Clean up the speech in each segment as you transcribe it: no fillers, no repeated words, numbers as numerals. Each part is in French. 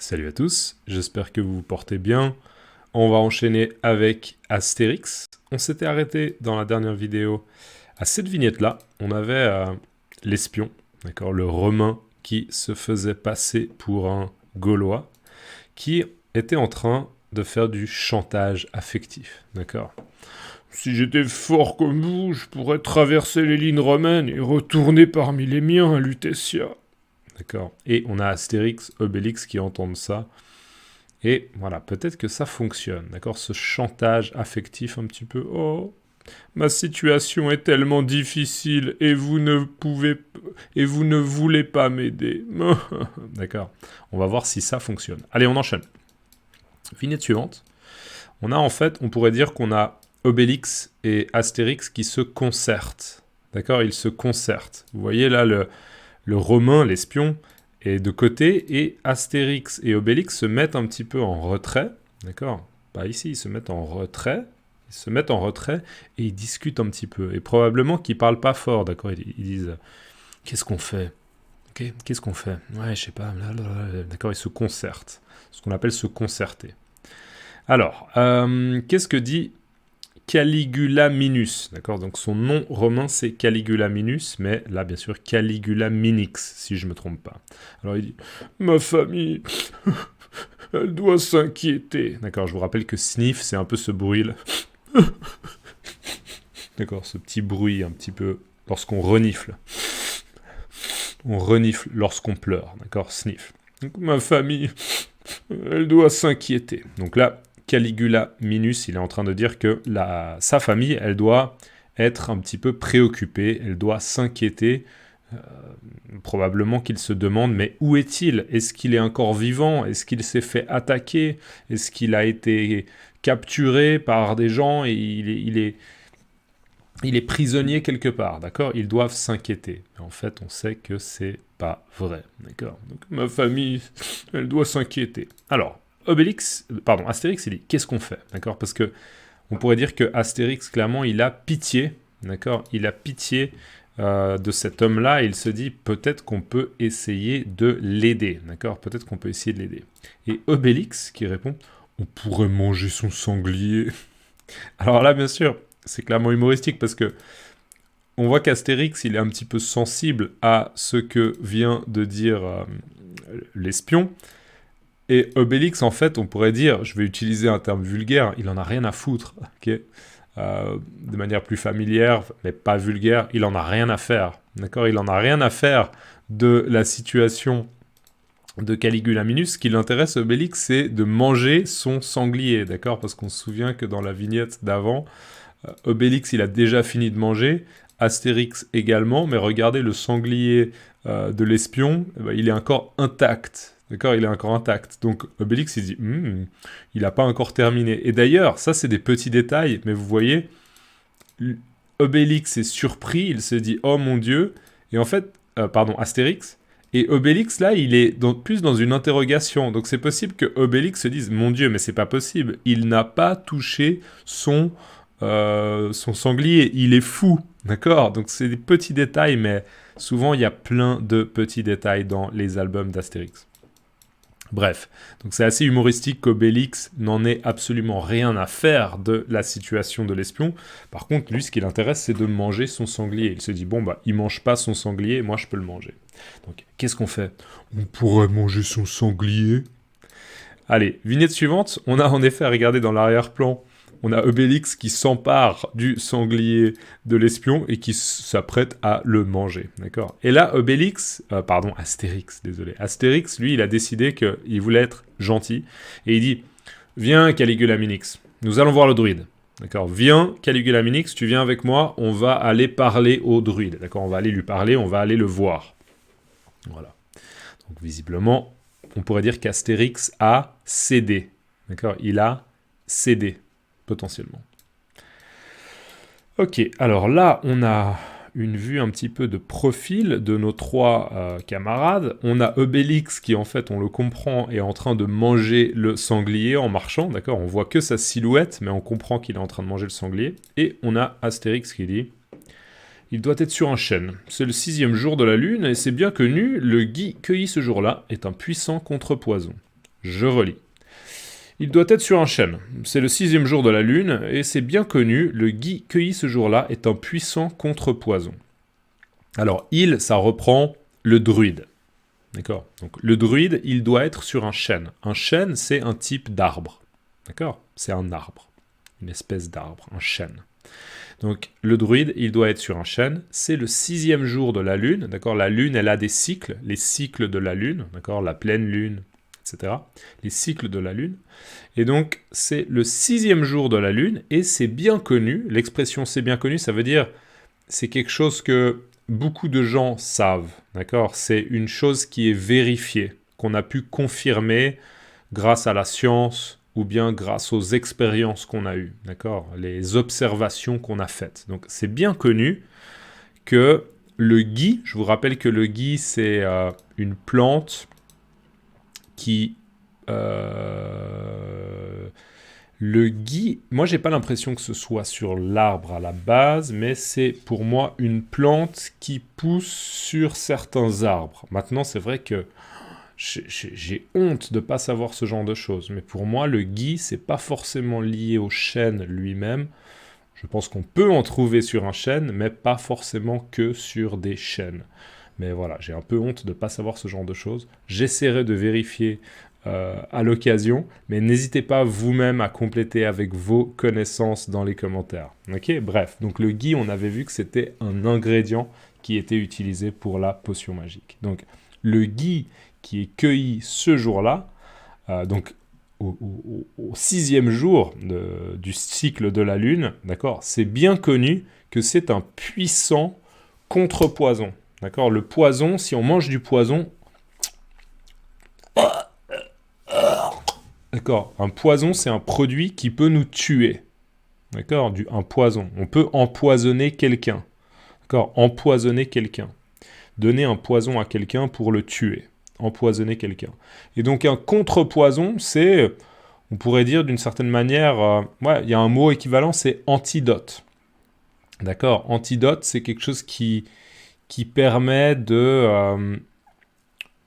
Salut à tous, j'espère que vous vous portez bien. On va enchaîner avec Astérix. On s'était arrêté dans la dernière vidéo à cette vignette-là. On avait l'espion, d'accord, le Romain qui se faisait passer pour un Gaulois, qui était en train de faire du chantage affectif, d'accord. Si j'étais fort comme vous, je pourrais traverser les lignes romaines et retourner parmi les miens à Lutetia. D'accord. Et on a Astérix, Obélix qui entendent ça. Et voilà, peut-être que ça fonctionne, d'accord. Ce chantage affectif un petit peu. Oh, ma situation est tellement difficile et vous ne voulez pas m'aider. D'accord. On va voir si ça fonctionne. Allez, on enchaîne. Vignette suivante. On a en fait, on pourrait dire qu'on a Obélix et Astérix qui se concertent. D'accord, ils se concertent. Vous voyez là le Romain, l'espion, est de côté, et Astérix et Obélix se mettent un petit peu en retrait, d'accord. Pas ici, ils se mettent en retrait, et ils discutent un petit peu, et probablement qu'ils parlent pas fort, d'accord. Ils disent, qu'est-ce qu'on fait? Ok, qu'est-ce qu'on fait? Ouais, je sais pas, d'accord, ils se concertent, ce qu'on appelle se concerter. Alors, qu'est-ce que dit Caligula Minus, d'accord. Donc son nom romain c'est Caligula Minus, mais là bien sûr Caligula Minix, si je me trompe pas. Alors il dit ma famille, elle doit s'inquiéter, d'accord. Je vous rappelle que sniff c'est un peu ce bruit là, d'accord, ce petit bruit un petit peu lorsqu'on renifle. On renifle lorsqu'on pleure, d'accord, sniff. Donc ma famille, elle doit s'inquiéter. Donc là, Caligula Minus, il est en train de dire que sa famille, elle doit être un petit peu préoccupée, elle doit s'inquiéter. Probablement qu'il se demande, mais où est-il? Est-ce qu'il est encore vivant? Est-ce qu'il s'est fait attaquer? Est-ce qu'il a été capturé par des gens et il est prisonnier quelque part, d'accord. Ils doivent s'inquiéter. En fait, on sait que c'est pas vrai, d'accord. Donc ma famille, elle doit s'inquiéter. Alors, Astérix, il dit qu'est-ce qu'on fait, d'accord. Parce que on pourrait dire que Astérix, clairement, il a pitié, d'accord. Il a pitié de cet homme-là, et il se dit peut-être qu'on peut essayer de l'aider, d'accord. Peut-être qu'on peut essayer de l'aider. Et Obélix qui répond on pourrait manger son sanglier. Alors là, bien sûr, c'est clairement humoristique parce que on voit qu'Astérix, il est un petit peu sensible à ce que vient de dire l'espion. Et Obélix, en fait, on pourrait dire, je vais utiliser un terme vulgaire, il en a rien à foutre, ok. De manière plus familière, mais pas vulgaire, il en a rien à faire, d'accord. Il en a rien à faire de la situation de Caligula Minus. Ce qui l'intéresse, Obélix, c'est de manger son sanglier, d'accord. Parce qu'on se souvient que dans la vignette d'avant, Obélix, il a déjà fini de manger, Astérix également, mais regardez le sanglier de l'espion, il est encore intact. D'accord, il est encore intact. Donc Obélix, il dit, il n'a pas encore terminé. Et d'ailleurs, ça, c'est des petits détails, mais vous voyez, Obélix est surpris, il se dit, oh mon Dieu. Et en fait, Astérix. Et Obélix, là, il est plus dans une interrogation. Donc c'est possible que Obélix se dise, mon Dieu, mais c'est pas possible. Il n'a pas touché son sanglier. Il est fou. D'accord. Donc c'est des petits détails, mais souvent, il y a plein de petits détails dans les albums d'Astérix. Bref, donc c'est assez humoristique qu'Obélix n'en ait absolument rien à faire de la situation de l'espion. Par contre, lui, ce qui l'intéresse, c'est de manger son sanglier. Il se dit, bon, il mange pas son sanglier, moi, je peux le manger. Donc, qu'est-ce qu'on fait? On pourrait manger son sanglier. Allez, vignette suivante, on a en effet à regarder dans l'arrière-plan, on a Obélix qui s'empare du sanglier de l'espion et qui s'apprête à le manger, d'accord. Et là, Astérix, désolé. Astérix, lui, il a décidé qu'il voulait être gentil, et il dit « Viens, Caligula Minix, nous allons voir le druide. » D'accord, viens, Caligula Minix, tu viens avec moi, on va aller parler au druide, d'accord, on va aller lui parler, on va aller le voir. Voilà. Donc, visiblement, on pourrait dire qu'Astérix a cédé, d'accord, il a cédé. Potentiellement. Ok, alors là, on a une vue un petit peu de profil de nos trois camarades. On a Obélix qui, en fait, on le comprend, est en train de manger le sanglier en marchant, d'accord. On voit que sa silhouette, mais on comprend qu'il est en train de manger le sanglier. Et on a Astérix qui dit « Il doit être sur un chêne. C'est le 6e jour de la lune, et c'est bien connu, le gui cueilli ce jour-là est un puissant contrepoison. » Je relis. Il doit être sur un chêne. C'est le 6e jour de la lune, et c'est bien connu, le gui cueilli ce jour-là est un puissant contrepoison. Alors, ça reprend le druide. D'accord? Donc, le druide, il doit être sur un chêne. Un chêne, c'est un type d'arbre. D'accord? C'est un arbre. Une espèce d'arbre, un chêne. Donc, le druide, il doit être sur un chêne. C'est le 6e jour de la lune. D'accord? La lune, elle a des cycles. Les cycles de la lune. D'accord? La pleine lune, etc. Les cycles de la lune. Et donc, c'est le 6e jour de la lune. Et c'est bien connu. L'expression « c'est bien connu », ça veut dire c'est quelque chose que beaucoup de gens savent. D'accord? C'est une chose qui est vérifiée, qu'on a pu confirmer grâce à la science ou bien grâce aux expériences qu'on a eues, d'accord? Les observations qu'on a faites. Donc, c'est bien connu que le gui, je vous rappelle que le gui, c'est une plante qui... le gui, moi, j'ai pas l'impression que ce soit sur l'arbre à la base, mais c'est pour moi une plante qui pousse sur certains arbres. Maintenant, c'est vrai que j'ai honte de ne pas savoir ce genre de choses, mais pour moi, le gui, c'est pas forcément lié au chêne lui-même. Je pense qu'on peut en trouver sur un chêne, mais pas forcément que sur des chênes. Mais voilà, j'ai un peu honte de ne pas savoir ce genre de choses. J'essaierai de vérifier à l'occasion, mais n'hésitez pas vous-même à compléter avec vos connaissances dans les commentaires. Ok, bref, donc le gui, on avait vu que c'était un ingrédient qui était utilisé pour la potion magique. Donc le gui qui est cueilli ce jour-là, donc au 6e jour du cycle de la lune, d'accord, c'est bien connu que c'est un puissant contrepoison. D'accord, le poison, si on mange du poison, d'accord, un poison, c'est un produit qui peut nous tuer. D'accord, un poison. On peut empoisonner quelqu'un. D'accord, empoisonner quelqu'un. Donner un poison à quelqu'un pour le tuer. Empoisonner quelqu'un. Et donc un contrepoison, c'est, on pourrait dire d'une certaine manière, il y a un mot équivalent, c'est antidote. D'accord, antidote, c'est quelque chose qui permet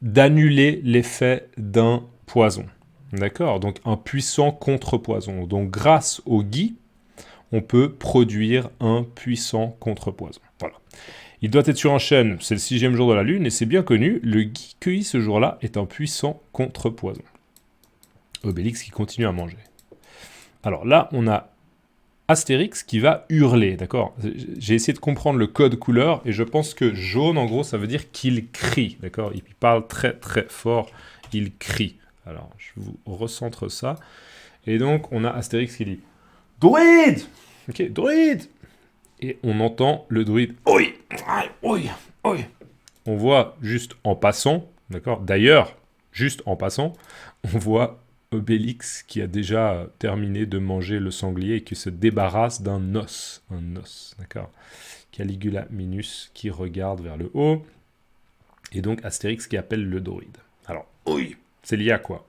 d'annuler l'effet d'un poison. D'accord? Donc un puissant contrepoison. Donc grâce au gui, on peut produire un puissant contrepoison. Voilà. Il doit être sur un chêne, c'est le 6e jour de la lune, et c'est bien connu, le gui cueilli ce jour-là est un puissant contrepoison. Obélix qui continue à manger. Alors là, on a Astérix qui va hurler, d'accord? J'ai essayé de comprendre le code couleur, et je pense que jaune, en gros, ça veut dire qu'il crie, d'accord? Il parle très très fort, il crie. Alors, je vous recentre ça. Et donc, on a Astérix qui dit « Druide !» Ok, « Druide !» Et on entend le druide « Oui, oui, oui !» On voit juste en passant, d'accord? D'ailleurs, juste en passant, on voit Obélix qui a déjà terminé de manger le sanglier et qui se débarrasse d'un os. Un os, d'accord? Caligula Minus qui regarde vers le haut. Et donc Astérix qui appelle le druide. Alors, oui, c'est lié à quoi?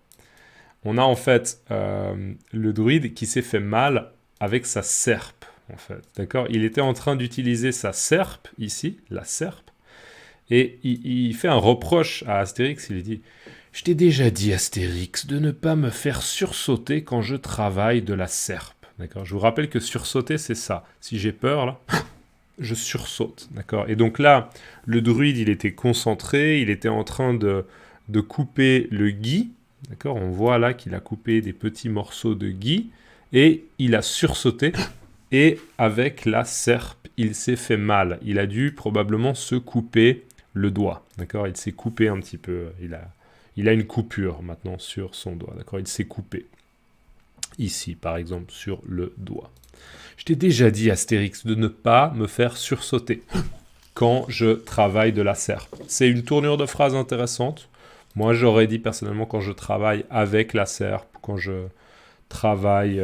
On a en fait le druide qui s'est fait mal avec sa serpe, en fait. D'accord? Il était en train d'utiliser sa serpe, ici, la serpe, et il fait un reproche à Astérix, il dit « Je t'ai déjà dit, Astérix, de ne pas me faire sursauter quand je travaille de la serpe. » D'accord? Je vous rappelle que sursauter, c'est ça. Si j'ai peur, là, je sursaute. D'accord? Et donc là, le druide, il était concentré, il était en train de couper le gui. D'accord? On voit là qu'il a coupé des petits morceaux de gui et il a sursauté. Et avec la serpe, il s'est fait mal. Il a dû probablement se couper le doigt. D'accord? Il s'est coupé un petit peu. Il a une coupure maintenant sur son doigt. D'accord? Il s'est coupé. Ici, par exemple, sur le doigt. Je t'ai déjà dit, Astérix, de ne pas me faire sursauter quand je travaille de la serpe. C'est une tournure de phrase intéressante. Moi, j'aurais dit personnellement quand je travaille avec la serpe, quand je travaille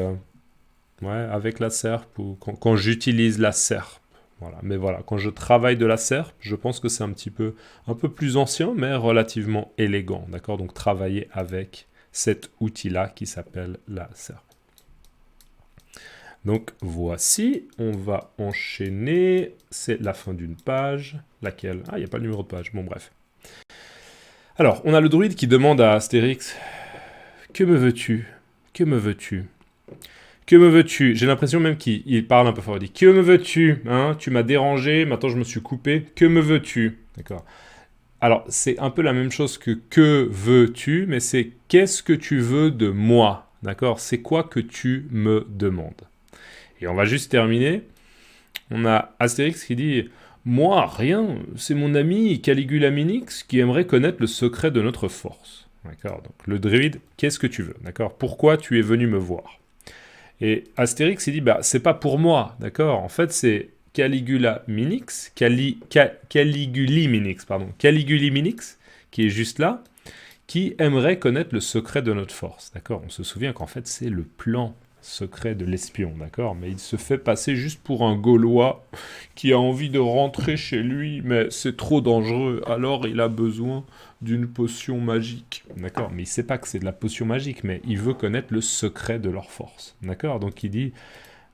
avec la serpe ou quand j'utilise la serpe. Voilà. Mais voilà, quand je travaille de la serpe, je pense que c'est un peu plus ancien, mais relativement élégant. D'accord? Donc travailler avec cet outil-là qui s'appelle la serpe. Donc voici, on va enchaîner. C'est la fin d'une page. Laquelle? Ah, il n'y a pas le numéro de page. Bon, bref. Alors, on a le druide qui demande à Astérix Que me veux-tu? Que me veux-tu? Que me veux-tu? J'ai l'impression même qu'il parle un peu fort. Il dit, que me veux-tu? Hein? Tu m'as dérangé, maintenant je me suis coupé. Que me veux-tu? D'accord. Alors, c'est un peu la même chose que veux-tu, mais c'est qu'est-ce que tu veux de moi? D'accord? C'est quoi que tu me demandes? Et on va juste terminer. On a Astérix qui dit moi, rien, c'est mon ami Caligula Minix qui aimerait connaître le secret de notre force. D'accord? Donc le druide, qu'est-ce que tu veux? D'accord? Pourquoi tu es venu me voir? Et Astérix, il dit bah, c'est pas pour moi, d'accord? En fait, c'est Caligula Minix, Caliguli Minix, pardon, Caliguli Minix, qui est juste là, qui aimerait connaître le secret de notre force, d'accord? On se souvient qu'en fait, c'est le plan secret de l'espion, d'accord? Mais il se fait passer juste pour un Gaulois qui a envie de rentrer chez lui, mais c'est trop dangereux, alors il a besoin d'une potion magique, d'accord? Mais il sait pas que c'est de la potion magique, mais il veut connaître le secret de leur force, d'accord? Donc il dit,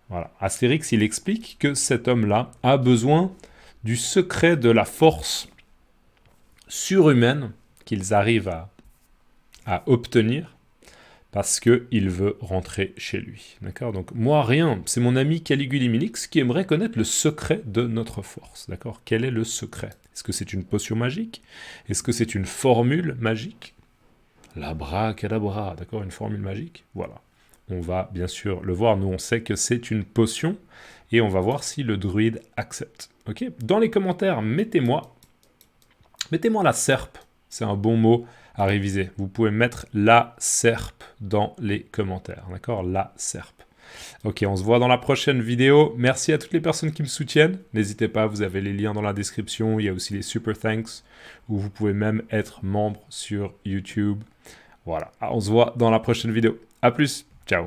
voilà, Astérix, il explique que cet homme-là a besoin du secret de la force surhumaine qu'ils arrivent à obtenir, parce qu'il veut rentrer chez lui. D'accord? Donc, moi, rien. C'est mon ami Caliguli Minix qui aimerait connaître le secret de notre force. D'accord? Quel est le secret? Est-ce que c'est une potion magique? Est-ce que c'est une formule magique? L'abracadabra, d'accord? Une formule magique? Voilà. On va bien sûr le voir. Nous, on sait que c'est une potion. Et on va voir si le druide accepte. Ok? Dans les commentaires, mettez-moi la serpe. C'est un bon mot à réviser. Vous pouvez mettre la serpe dans les commentaires. D'accord? La serpe. Ok, on se voit dans la prochaine vidéo. Merci à toutes les personnes qui me soutiennent. N'hésitez pas, vous avez les liens dans la description. Il y a aussi les super thanks où vous pouvez même être membre sur YouTube. Voilà, on se voit dans la prochaine vidéo. À plus, ciao.